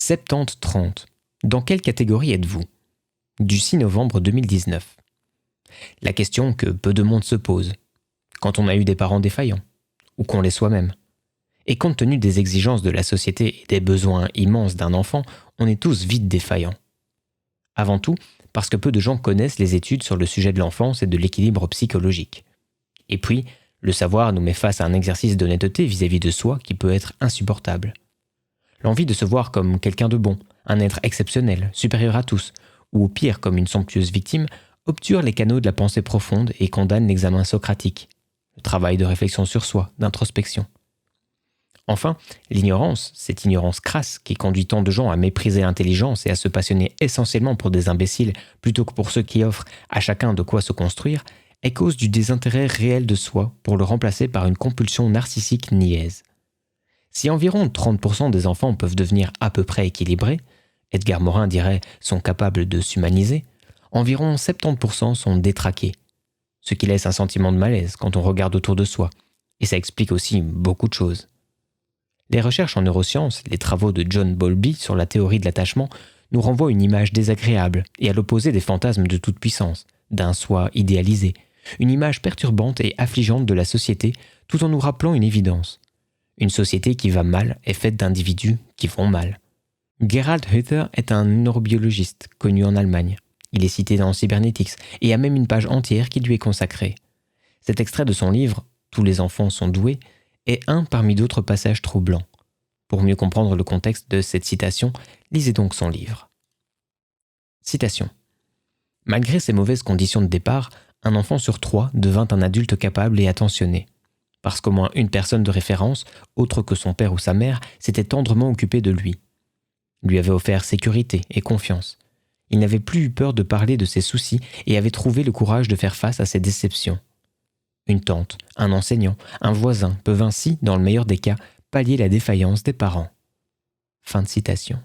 70-30. Dans quelle catégorie êtes-vous ? Du 6 novembre 2019. La question que peu de monde se pose, quand on a eu des parents défaillants, ou qu'on l'est soi-même. Et compte tenu des exigences de la société et des besoins immenses d'un enfant, on est tous vite défaillants. Avant tout, parce que peu de gens connaissent les études sur le sujet de l'enfance et de l'équilibre psychologique. Et puis, le savoir nous met face à un exercice d'honnêteté vis-à-vis de soi qui peut être insupportable. L'envie de se voir comme quelqu'un de bon, un être exceptionnel, supérieur à tous, ou au pire comme une somptueuse victime, obture les canaux de la pensée profonde et condamne l'examen socratique, le travail de réflexion sur soi, d'introspection. Enfin, l'ignorance, cette ignorance crasse qui conduit tant de gens à mépriser l'intelligence et à se passionner essentiellement pour des imbéciles plutôt que pour ceux qui offrent à chacun de quoi se construire, est cause du désintérêt réel de soi pour le remplacer par une compulsion narcissique niaise. Si environ 30% des enfants peuvent devenir à peu près équilibrés, Edgar Morin dirait sont capables de s'humaniser, environ 70% sont détraqués, ce qui laisse un sentiment de malaise quand on regarde autour de soi, et ça explique aussi beaucoup de choses. Les recherches en neurosciences, les travaux de John Bowlby sur la théorie de l'attachement nous renvoient une image désagréable et à l'opposé des fantasmes de toute puissance, d'un soi idéalisé, une image perturbante et affligeante de la société tout en nous rappelant une évidence. Une société qui va mal est faite d'individus qui vont mal. Gerald Hüther est un neurobiologiste connu en Allemagne. Il est cité dans Cybernetics et a même une page entière qui lui est consacrée. Cet extrait de son livre « Tous les enfants sont doués » est un parmi d'autres passages troublants. Pour mieux comprendre le contexte de cette citation, lisez donc son livre. Citation. Malgré ses mauvaises conditions de départ, un enfant sur 3 devint un adulte capable et attentionné. Parce qu'au moins une personne de référence, autre que son père ou sa mère, s'était tendrement occupée de lui. Lui avait offert sécurité et confiance. Il n'avait plus eu peur de parler de ses soucis et avait trouvé le courage de faire face à ses déceptions. Une tante, un enseignant, un voisin peuvent ainsi, dans le meilleur des cas, pallier la défaillance des parents. Fin de citation.